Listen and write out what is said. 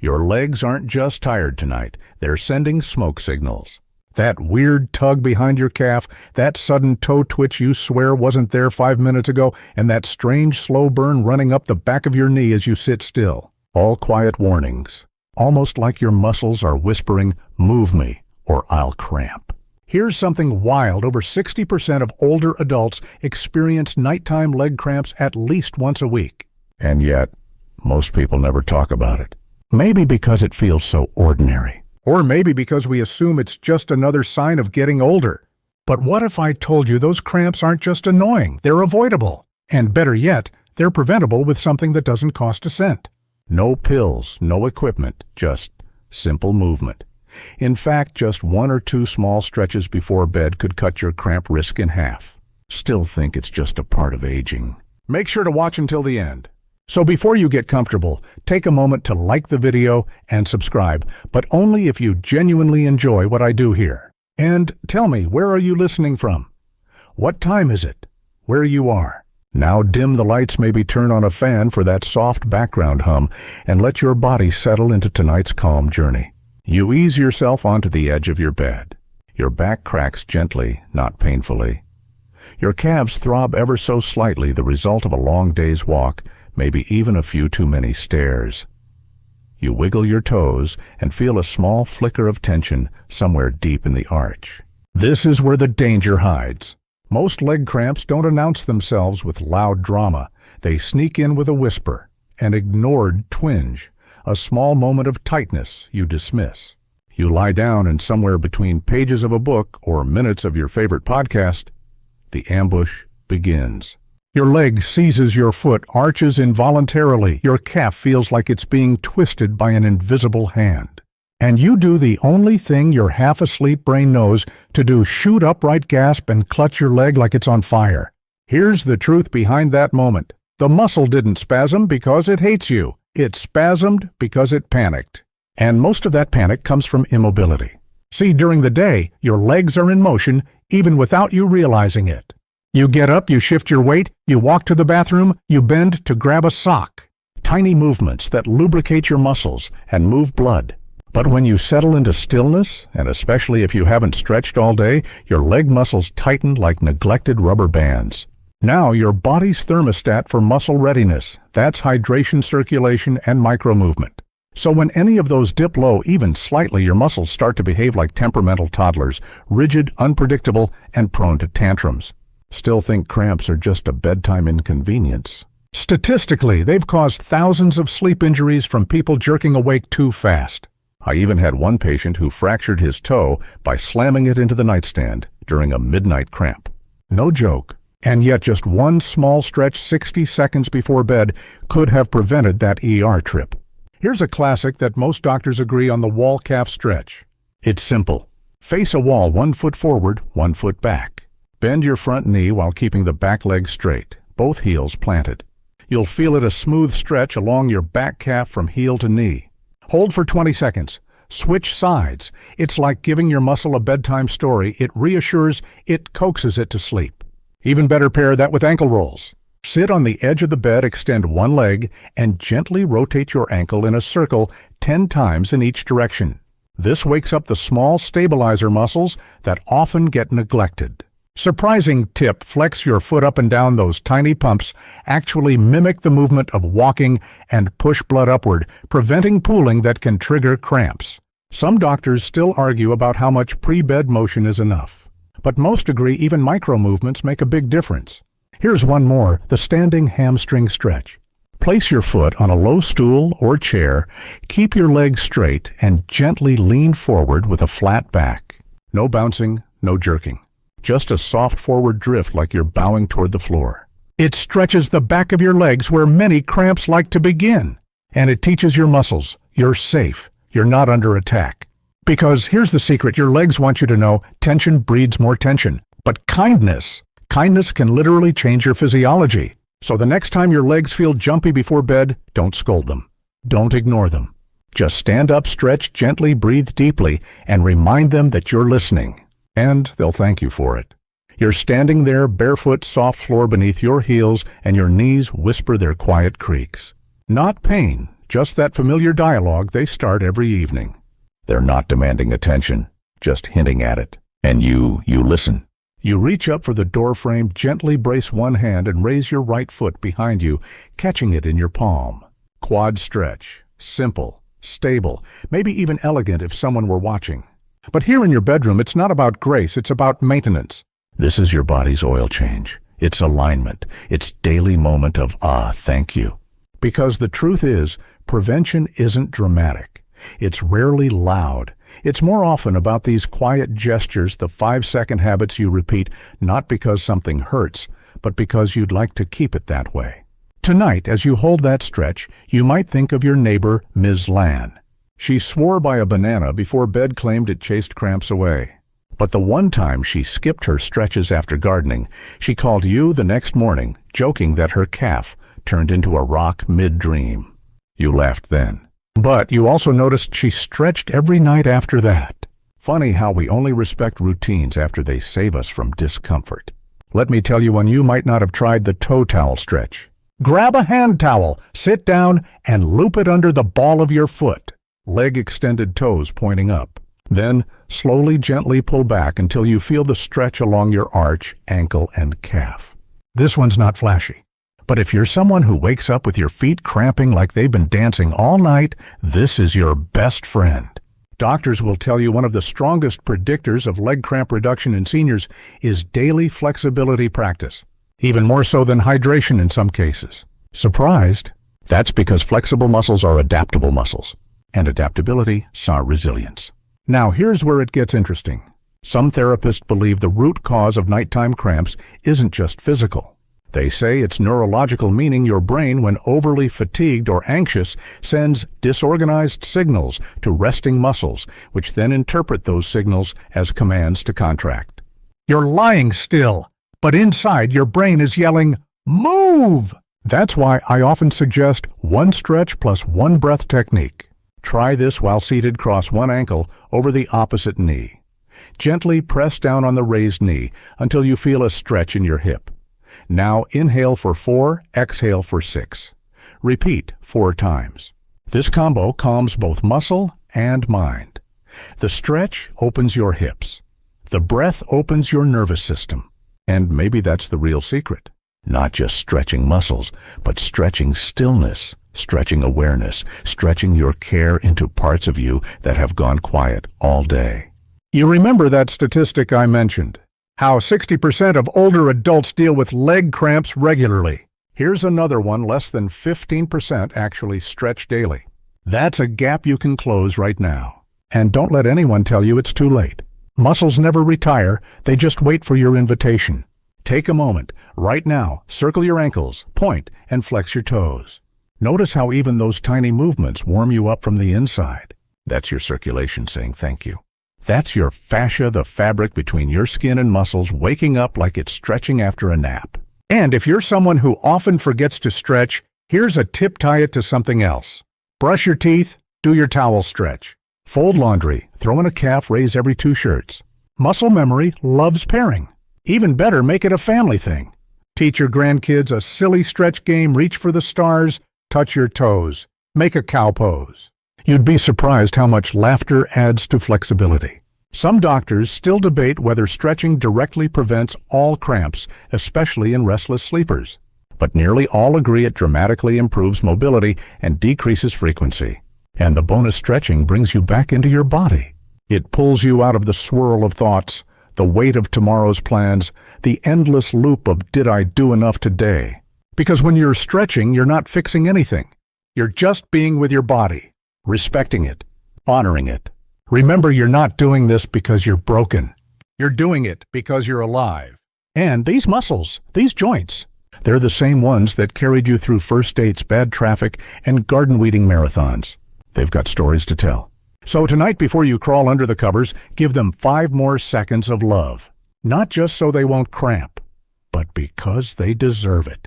Your legs aren't just tired tonight, they're sending smoke signals. That weird tug behind your calf, that sudden toe twitch you swear wasn't there 5 minutes ago, and that strange slow burn running up the back of your knee as you sit still. All quiet warnings, almost like your muscles are whispering, "Move me, or I'll cramp." Here's something wild. Over 60% of older adults experience nighttime leg cramps at least once a week. And yet, most people never talk about it. Maybe because it feels so ordinary. Or maybe because we assume it's just another sign of getting older. But what if I told you those cramps aren't just annoying, they're avoidable? And better yet, they're preventable with something that doesn't cost a cent. No pills, no equipment, just simple movement. In fact, just 1 or 2 small stretches before bed could cut your cramp risk in half. Still think it's just a part of aging. Make sure to watch until the end. So before you get comfortable, take a moment to like the video and subscribe, but only if you genuinely enjoy what I do here. And tell me, where are you listening from? What time is it? Where you are? Now dim the lights, maybe turn on a fan for that soft background hum, and let your body settle into tonight's calm journey. You ease yourself onto the edge of your bed. Your back cracks gently, not painfully. Your calves throb ever so slightly, the result of a long day's walk, maybe even a few too many stairs. You wiggle your toes and feel a small flicker of tension somewhere deep in the arch. This is where the danger hides. Most leg cramps don't announce themselves with loud drama. They sneak in with a whisper, an ignored twinge, a small moment of tightness you dismiss. You lie down, and somewhere between pages of a book or minutes of your favorite podcast, the ambush begins. Your leg seizes your foot, arches involuntarily. Your calf feels like it's being twisted by an invisible hand. And you do the only thing your half-asleep brain knows to do: shoot upright, gasp, and clutch your leg like it's on fire. Here's the truth behind that moment. The muscle didn't spasm because it hates you. It spasmed because it panicked. And most of that panic comes from immobility. See, during the day, your legs are in motion even without you realizing it. You get up, you shift your weight, you walk to the bathroom, you bend to grab a sock. Tiny movements that lubricate your muscles and move blood. But when you settle into stillness, and especially if you haven't stretched all day, your leg muscles tighten like neglected rubber bands. Now your body's thermostat for muscle readiness, that's hydration, circulation, and micro-movement. So when any of those dip low even slightly, your muscles start to behave like temperamental toddlers, rigid, unpredictable, and prone to tantrums. Still think cramps are just a bedtime inconvenience. Statistically, they've caused thousands of sleep injuries from people jerking awake too fast. I even had one patient who fractured his toe by slamming it into the nightstand during a midnight cramp. No joke. And yet just one small stretch 60 seconds before bed could have prevented that ER trip. Here's a classic that most doctors agree on: the wall calf stretch. It's simple. Face a wall 1 foot forward, 1 foot back. Bend your front knee while keeping the back leg straight, both heels planted. You'll feel it a smooth stretch along your back calf from heel to knee. Hold for 20 seconds. Switch sides. It's like giving your muscle a bedtime story. It reassures, it coaxes it to sleep. Even better, pair that with ankle rolls. Sit on the edge of the bed, extend one leg, and gently rotate your ankle in a circle 10 times in each direction. This wakes up the small stabilizer muscles that often get neglected. Surprising tip: flex your foot up and down. Those tiny pumps actually mimic the movement of walking and push blood upward, preventing pooling that can trigger cramps. Some doctors still argue about how much pre-bed motion is enough. But most agree even micro-movements make a big difference. Here's one more: the standing hamstring stretch. Place your foot on a low stool or chair, keep your legs straight, and gently lean forward with a flat back. No bouncing, no jerking. Just a soft forward drift like you're bowing toward the floor. It stretches the back of your legs where many cramps like to begin. And it teaches your muscles you're safe, you're not under attack. Because here's the secret your legs want you to know: tension breeds more tension. But kindness can literally change your physiology. So the next time your legs feel jumpy before bed, don't scold them. Don't ignore them. Just stand up, stretch gently, breathe deeply, and remind them that you're listening. And they'll thank you for it. You're standing there, barefoot, soft floor beneath your heels, and your knees whisper their quiet creaks. Not pain, Just that familiar dialogue they start every evening. They're not demanding attention, just hinting at it. And you listen. You reach up for the door frame, gently brace one hand and raise your right foot behind you, catching it in your palm. Quad stretch. Simple, stable, maybe even elegant if someone were watching. But here in your bedroom, it's not about grace, it's about maintenance. This is your body's oil change. It's alignment. It's daily moment of, thank you. Because the truth is, prevention isn't dramatic. It's rarely loud. It's more often about these quiet gestures, the 5-second habits you repeat, not because something hurts, but because you'd like to keep it that way. Tonight, as you hold that stretch, you might think of your neighbor, Ms. Lan. She swore by a banana before bed claimed it chased cramps away. But the one time she skipped her stretches after gardening, she called you the next morning, joking that her calf turned into a rock mid-dream. You laughed then. But you also noticed she stretched every night after that. Funny how we only respect routines after they save us from discomfort. Let me tell you one you might not have tried: the toe towel stretch. Grab a hand towel, sit down, and loop it under the ball of your foot. Leg extended, toes pointing up. Then slowly, gently pull back until you feel the stretch along your arch, ankle, and calf. This one's not flashy. But if you're someone who wakes up with your feet cramping like they've been dancing all night, this is your best friend. Doctors will tell you one of the strongest predictors of leg cramp reduction in seniors is daily flexibility practice, even more so than hydration in some cases. Surprised? That's because flexible muscles are adaptable muscles, and adaptability saw resilience. Now here's where it gets interesting. Some therapists believe the root cause of nighttime cramps isn't just physical. They say it's neurological, meaning your brain, when overly fatigued or anxious, sends disorganized signals to resting muscles, which then interpret those signals as commands to contract. You're lying still, but inside your brain is yelling, "Move!" That's why I often suggest one stretch plus one breath technique. Try this while seated, cross one ankle over the opposite knee. Gently press down on the raised knee until you feel a stretch in your hip. Now inhale for 4, exhale for 6. Repeat 4 times. This combo calms both muscle and mind. The stretch opens your hips. The breath opens your nervous system. And maybe that's the real secret. Not just stretching muscles, but stretching stillness, stretching awareness, stretching your care into parts of you that have gone quiet all day. You remember that statistic I mentioned? How 60% of older adults deal with leg cramps regularly. Here's another one: less than 15% actually stretch daily. That's a gap you can close right now. And don't let anyone tell you it's too late. Muscles never retire, they just wait for your invitation. Take a moment, right now, circle your ankles, point, and flex your toes. Notice how even those tiny movements warm you up from the inside. That's your circulation saying thank you. That's your fascia, the fabric between your skin and muscles, waking up like it's stretching after a nap. And if you're someone who often forgets to stretch, here's a tip: tie it to something else. Brush your teeth, do your towel stretch. Fold laundry, throw in a calf raise every 2 shirts. Muscle memory loves pairing. Even better, make it a family thing. Teach your grandkids a silly stretch game: reach for the stars, touch your toes, make a cow pose. You'd be surprised how much laughter adds to flexibility. Some doctors still debate whether stretching directly prevents all cramps, especially in restless sleepers. But nearly all agree it dramatically improves mobility and decreases frequency. And the bonus: stretching brings you back into your body. It pulls you out of the swirl of thoughts, the weight of tomorrow's plans, the endless loop of "did I do enough today?" Because when you're stretching, you're not fixing anything. You're just being with your body. Respecting it, honoring it. Remember, you're not doing this because you're broken. You're doing it because you're alive. And these muscles, these joints, they're the same ones that carried you through first dates, bad traffic, and garden weeding marathons. They've got stories to tell. So tonight, before you crawl under the covers, give them 5 more seconds of love. Not just so they won't cramp, but because they deserve it.